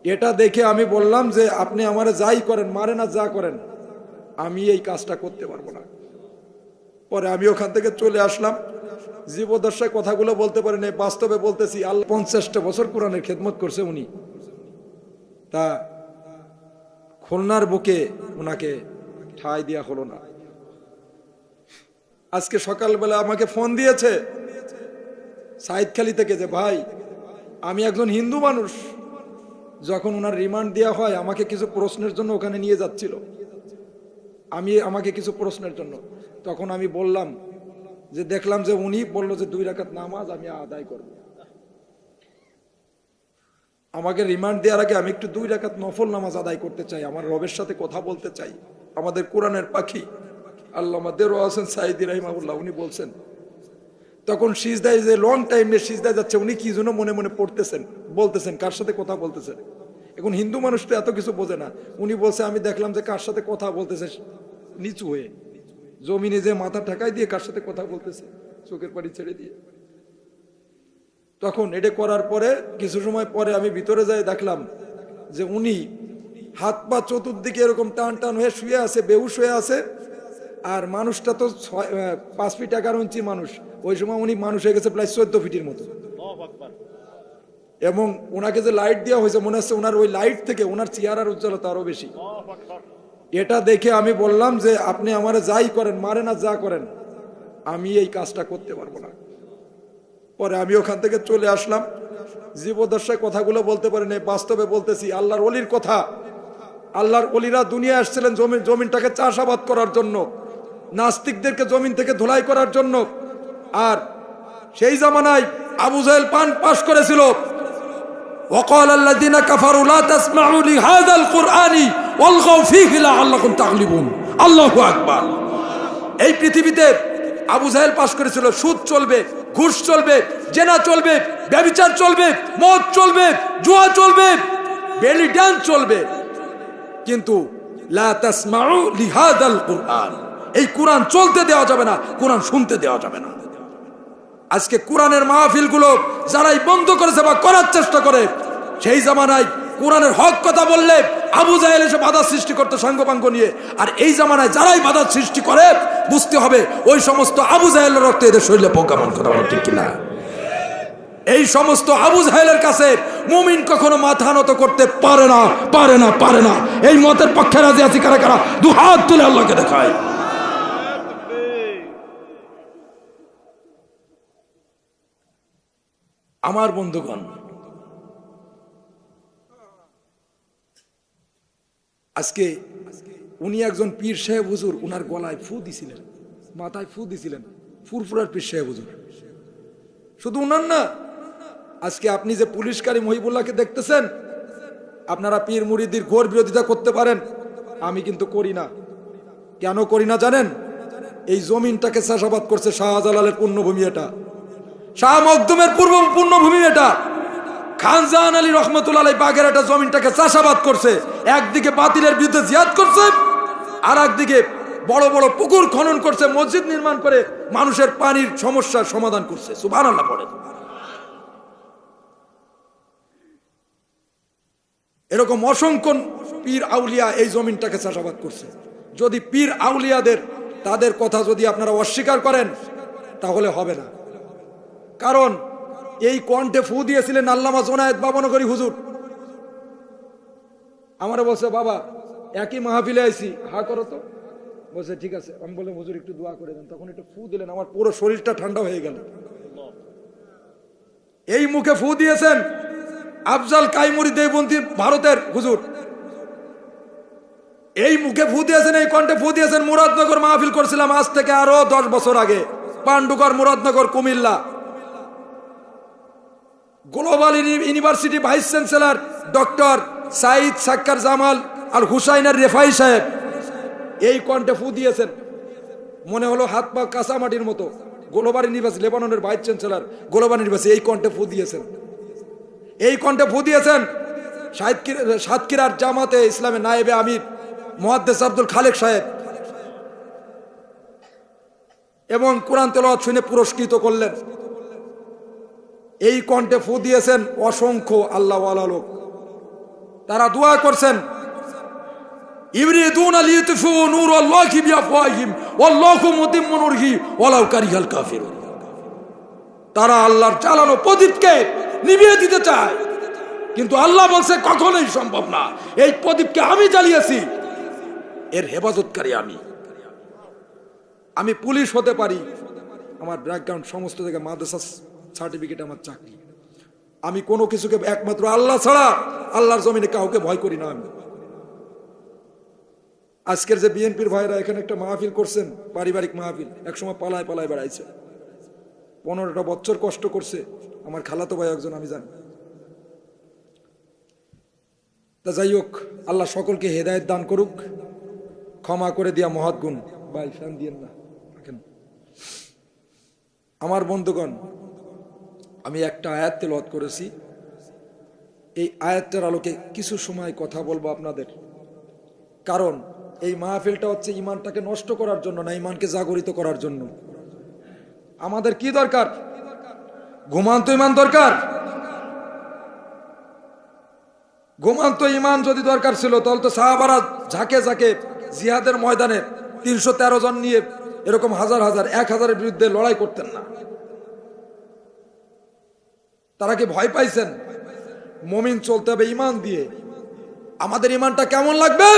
এটা দেখে আমি বললাম যে আপনি আমারে যাই করেন, মারে না যা করেন, আমি এই কাজটা করতে পারবো না। পরে আমি ওখান থেকে চলে আসলাম। জীবদশায় কথাগুলো বলতে পারেন, বাস্তবে বলতেছি। আল্লাহ 50টা বছর কোরআনের খেদমত করছে উনি। তা খুলনার বুকে ওনাকে ঠাঁই দেওয়া হলো না। আজকে সকালবেলা আমাকে ফোন দিয়েছে সাইদখালী থেকে যে ভাই, আমি একজন হিন্দু মানুষ, যখন ওনার রিমান্ড দেওয়া হয় আমাকে কিছু প্রশ্নের জন্য ওখানে নিয়ে যাচ্ছিল, আমাকে কিছু প্রশ্নের জন্য। তখন আমি বললাম যে দেখলাম যে উনি বলল যে 2 রাকাত নামাজ আমি আদায় করব। আমাকে রিমান্ড দেওয়ার আগে আমি একটু 2 রাকাত নফল নামাজ আদায় করতে চাই, আমার রবের সাথে কথা বলতে চাই। আমাদের কোরআনের পাখি আল্লামা দেরওয়ার হোসেন সাঈদী রাহিমাহুল্লাহ উনি বলছেন, তখন সিজদায় যে লং টাইম নিয়ে সিজদায় যাচ্ছে, উনি কি জন্য মনে মনে পড়তেছেন, বলতেছেন কার সাথে কথা বলতেছেন। এখন হিন্দু মানুষ তো এত কিছু বোঝে না। উনি বলছে আমি দেখলাম যে কার সাথে কথা বলতেছে, নিচু হয়ে জমিনে যে মাথা ঠেকাই দিয়ে কার সাথে কথা বলতেছে, চোখের পানি ছেড়ে দিয়ে। তখন এটা করার পরে কিছু সময় পরে আমি ভিতরে যাই, দেখলাম যে উনি হাত পা চতুর্দিকে এরকম টান টান হয়ে শুয়ে আছে, বেহুশ হয়ে আছে। আর মানুষটা তো 5 ফিট 11 ইঞ্চি মানুষ, ওই সময় উনি মানুষ হয়ে গেছে প্রায় 14 ফিটের মতো। এবং ওনাকে যে লাইট দেওয়া হয়েছে মনে হচ্ছে ওনার ওই লাইট থেকে ওনার চেহারার উজ্জ্বলতা আরো বেশি। এটা দেখে আমি বললাম যে আপনি আমারে যাই করেন, মারে না যা করেন, আমি এই কাজটা করতে পারবো না। পরে আমি ওখান থেকে চলে আসলাম। জীবদশায় কথাগুলো বলতে পারেন, বাস্তবে বলতেছি। আল্লাহর ওলির কথা, আল্লাহর ওলিরা দুনিয়া আসছিলেন জমিনটাকে চাষাবাদ করার জন্য, নাস্তিকদেরকে জমিন থেকে ধুলাই করার জন্য। আর সেই জামানায় আবু জাহেল পাশ করেছিল, وقال الذين كفروا لا تسمعوا لهذا القرآن والغوا فيه لعلكم تغلبون। আল্লাহু আকবার। এই পৃথিবীতে আবু জাহেল পাশ করেছিল, সুদ চলবে, ঘুষ চলবে, জেনা চলবে, ব্যভিচার চলবে, মদ চলবে, জুয়া চলবে, বেলি ডান্স চলবে, কিন্তু লা তাসমাউ লিহাদাল কুরআন, এই কোরআন চলতে দেওয়া যাবে না, কোরআন শুনতে দেওয়া যাবে না। আজকে কোরআনের মাহফিলগুলো যারাই বন্ধ করেছে বা করার চেষ্টা করে, সেই জামানায় কোরআনের হক কথা বললে আবু জাহেল এসে বাধা সৃষ্টি করতে সাঙ্গপাঙ্গ নিয়ে। আর এই জামানায় যারাই বাধা সৃষ্টি করে বুঝতে হবে ওই সমস্ত আবু জাহেলের রক্তে এদের শরীরে প্রজ্ঞাপন, কথা বলে ঠিক কিনা? এই সমস্ত আবু জাহেলের কাছে মুমিন কখনো মাথা নত করতে পারে না, পারে না, পারে না। এই মতের পক্ষে রাজি আছি কারা কারা? 2 হাত তুলে আল্লাহকে দেখায়। আমার বন্ধুগণ, আজকে উনি একজন পীর সাহেব হুজুর, উনার গলায় ফু দিছিলেন, মাথায় ফু দিছিলেন, ফুরফুরার পীর সাহেব হুজুর। শুধু উনার না, আজকে আপনি যে পুলিশকারী মহিবুল্লাহকে দেখতেছেন, আপনারা পীর মুরিদির ঘোর বিরোধিতা করতে পারেন, আমি কিন্তু করি না। কেন করি না জানেন? এই জমিনটাকে চাষাবাদ করছে শাহজালালের পুণ্যভূমি, এটা শাহ মখদুমের পুণ্যভূমি, এটা খানজাহান আলী রহমতুল্লাহ আলাইহি বাগেরহাটা জমিনটাকে চাষাবাদ করছে। একদিকে বাতিলের বিরুদ্ধে জিহাদ করছে, আর একদিকে বড় বড় পুকুর খনন করছে, মসজিদ নির্মাণ করে মানুষের পানির সমস্যার সমাধান করছে। সুবহানাল্লাহ পড়ে। এরকম অসংখ্য পীর আউলিয়া এই জমিনটাকে চাষাবাদ করছে। যদি পীর আউলিয়াদের তাদের কথা যদি আপনারা অস্বীকার করেন তাহলে হবে না। কারণ এই কণ্ঠে ফু দিয়েছিলেন আল্লামা জোনায়েদ বাবনগরী হুজুর। আমারে বলছে বাবা একই মাহফিলে আইছি, হা করো তো। বলছে ঠিক আছে। আমি বললাম হুজুর একটু দোয়া করে দেন। তখন একটু ফু দিলেন, আমার পুরো শরীরটা ঠান্ডা হয়ে গেল। এই মুখে ফু দিয়েছেন আফজাল কাইমুরি দেওবন্দি ভারতের হুজুর। এই মুখে ফু দিয়েছেন, এই কণ্ঠে ফু দিয়েছেন। মুরাদনগর মাহফিল করছিলাম আজ থেকে আরো 10 বছর আগে, Pandukar Muradnagar Comilla. Global university vice chancellor doctor Saeed Sakkar Jamal আর হুসাইনের রেফাই সাহেব এই কণ্ঠে ফু দিয়েছেন। মনে হলো হাত পা কাঁচামাটির মতো। গ্লোবাল ইউনিভার্সিটি, লেবাননের ভাইস চ্যান্সেলর গ্লোবাল ইউনিভার্সিটি, এই কণ্ঠে ফু দিয়েছেন। এই কণ্ঠে ফু দিয়েছেন সাতক্ষীরার জামাতে ইসলামের নায়েবে আমির মুহাদ্দিস আব্দুল খালেক সাহেব, এবং কোরআন তেলাওয়াত শুনে পুরস্কৃত করলেন। এই কণ্ঠে ফু দিয়েছেন অসংখ্য আল্লাহওয়ালা লোক। তারা দোয়া করছেন, ইউরিদুনা লিইতফু নূরাল্লাহি বিআফওয়াহিহিম ওয়াল্লাহু মুতিম্মু নূরিহি ওয়ালাউ কারিহাল কাফিরুন। তারা আল্লাহর জ্বালানো প্রদীপকে নিভিয়ে দিতে চায়, কিন্তু আল্লাহ বলছে কখনোই সম্ভব না। এই প্রদীপকে আমি জ্বালিয়েছি, এর হেফাজতকারী আমি পুলিশ হতে পারি, আমার ব্যাকগ্রাউন্ড সমস্ত জায়গায় মাদ্রাসা সার্টিফিকেট, আমার চাকরি, আমি কোনো কিছুকে একমাত্র আল্লাহ ছাড়া আল্লাহর জমিনে কাউকে ভয় করি না। আমি আজকের যে বিএনপির ভাইরা এখানে একটা মাহফিল করছেন, পারিবারিক মাহফিল, একসময় পালায় পালায় বেড়াইছে, 15টা বছর কষ্ট করছে, আমার খালাতো ভাই একজন, আমি জানি। তা যাই হোক, আল্লাহ সকলকে হেদায়েত দান করুক, ক্ষমা করে দিয়া মহৎ গুণ। ভাই ফ্যান দিয়েন না। আমার বন্ধুগণ, আমি একটা আয়াত তেলাওয়াত করেছি, এই আয়াতটার আলোকে কিছু সময় কথা বলবো আপনাদের। কারণ এই মাহফিলটা হচ্ছে ইমানটাকে নষ্ট করার জন্য না, ইমানকে জাগরিত করার জন্য। আমাদের কি দরকার? ঘুমান্ত ইমান দরকার। ঘুমান্ত ইমান যদি দরকার ছিল, তাহলে তো সাহাবারা ঝাঁকে ঝাঁকে জিহাদের ময়দানে 313 জন নিয়ে এরকম হাজার হাজার 1000-এর বিরুদ্ধে লড়াই করতেন না। তারা কি ভয় পাইছেন? মুমিন চলতে হবে ইমান দিয়ে। আমাদের ইমানটা কেমন লাগবে?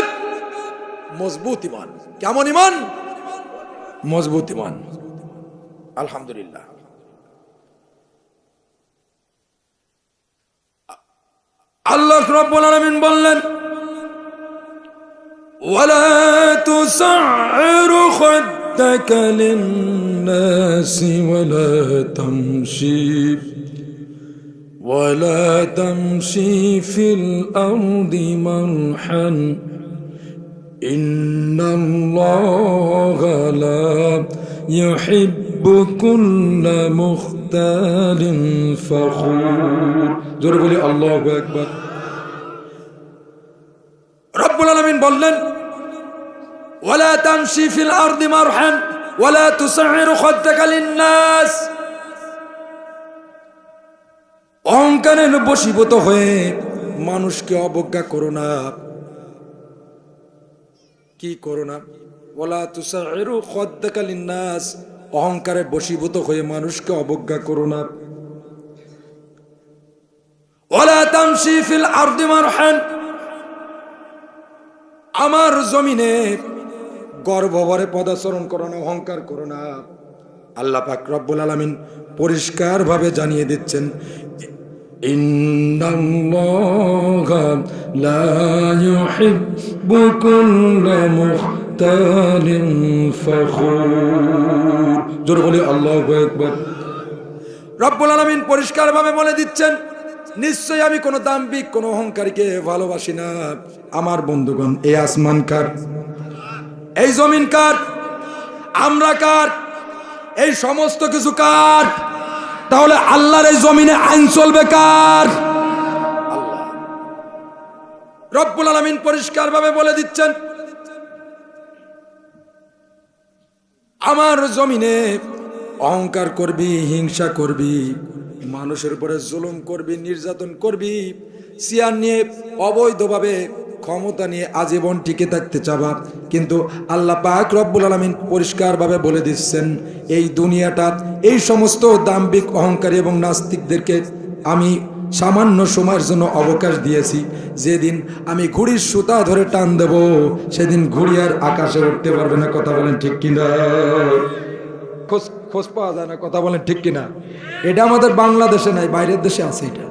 মজবুত ইমান। কেমন ইমান? মজবুত ইমান। আলহামদুলিল্লাহ। আল্লাহ রাব্বুল আলামিন বললেন, ওয়ালা তুসাইরু খাদ্দাকা লিন-নাসি ওয়ালা তামশি ফিল আরদি মারহান ইন্নাল্লাহা লা ইউহিব্বু কুল্লা মুখতালিন ফখুর। জোরে বলি আল্লাহু আকবার। রব্বুল আলামিন বললেন, ওয়ালা তামশি ফিল আরদি মারহান ওয়ালা তুসাইরু খাদ্দাকা লিন-নাস। অহংকারের বশীভূত হয়ে মানুষকে অবজ্ঞা করো না। কি করো না? ওয়ালা তুসাইরু খাদ্দাকা লিন-নাস, অহংকারে বশীভূত হয়ে মানুষকে অবজ্ঞা করো না। ওয়ালা তামশি ফিল আরদি মারহান, আমার জমিনে গর্বভরে পদাচরণ করো না, অহংকার করো না। আল্লাহ পাক রব্বুল আলামিন পরিষ্কার ভাবে জানিয়ে দিচ্ছেন, ইন্নাল্লাহা লা ইউহিব্বু কুল্লা মুখতালিন ফখুর। জোরে বলি আল্লাহু আকবার। রব্বুল আলামিন পরিষ্কার ভাবে বলে দিচ্ছেন, নিশ্চয়ই আমি কোন দাম্ভিক, কোন অহংকারীকে ভালোবাসি না। আমার বন্ধুগণ, এই আসমান কার? এই জমিন কার? আমরা কার? এই সমস্ত কিছু কার? তাহলে আল্লাহর এই জমিনে আইন চলবে কার? আল্লাহ। রব্বুল আলামিন পরিষ্কার ভাবে বলে দিচ্ছেন, আমার জমিনে অহংকার করবি, হিংসা করবি, মানুষের উপরে জুলুম করবি, নির্যাতন করবি, চেয়ার নিয়ে অবৈধভাবে ক্ষমতা নিয়ে আজীবন টিকে থাকতে চাবা, কিন্তু আল্লাহ পাক রব্বুল আলামিন পরিষ্কারভাবে বলে দিচ্ছেন, এই দুনিয়াটা এই সমস্ত দাম্ভিক, অহংকারী এবং নাস্তিকদেরকে আমি সামান্য সময়ের জন্য অবকাশ দিয়েছি। যেদিন আমি ঘুড়ির সুতা ধরে টান দেব, সেদিন ঘুড়ি আর আকাশে উঠতে পারবে না। কথা বলেন ঠিক কিনা? খোঁজ পাওয়া যায় না। কথা বলেন ঠিক কিনা? এটা আমাদের বাংলাদেশে নাই, বাইরের দেশে আছে এটা।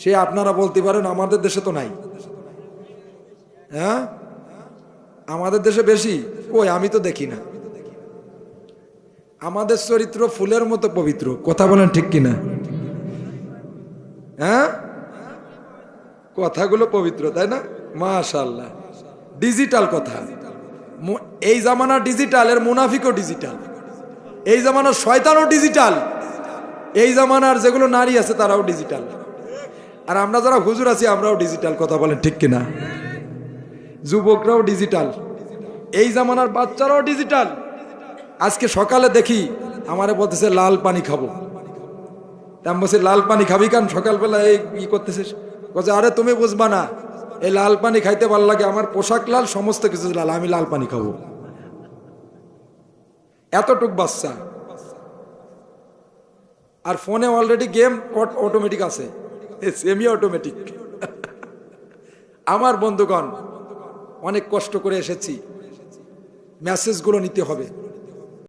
সে আপনারা বলতে পারেন আমাদের দেশে তো নাই। হ্যাঁ, আমাদের দেশে বেশি। কই, আমি তো দেখি না। আমাদের চরিত্র ফুলের মতো পবিত্র। কথা বলেন ঠিক কিনা? হ্যাঁ, কথাগুলো পবিত্র, তাই না? মাশাআল্লাহ। ডিজিটাল কথা। এই জামানা ডিজিটাল, এর মুনাফিকও ডিজিটাল। এই জামানার শয়তানও ডিজিটাল। এই জামানার যেগুলো নারী আছে তারাও ডিজিটাল। আর আমরা যারা হুজুর আছি আমরাও ডিজিটাল। কথা বলেন ঠিক কিনা? যুবকরাও ডিজিটাল, এই জামানার বাচ্চারাও ডিজিটাল। আজকে সকালে দেখি আমারে বলতেছে লাল পানি খাবো। আমি বলছি লাল পানি খাবি কেন? সকালবেলা এই করতেছিস? বলছে আরে তুমি বুঝবা না, এই লাল পানি খাইতে ভালো লাগে, আমার পোশাক লাল, সমস্ত কিছু লাল, আমি লাল পানি খাবো। এতটুক বাচ্চা। আর ফোনে অলরেডি গেম অটোমেটিক আছে, সেমি অটোমেটিক। আমার বন্ধুগণ, অনেক কষ্ট করে এসেছি, মেসেজগুলো নিতে হবে।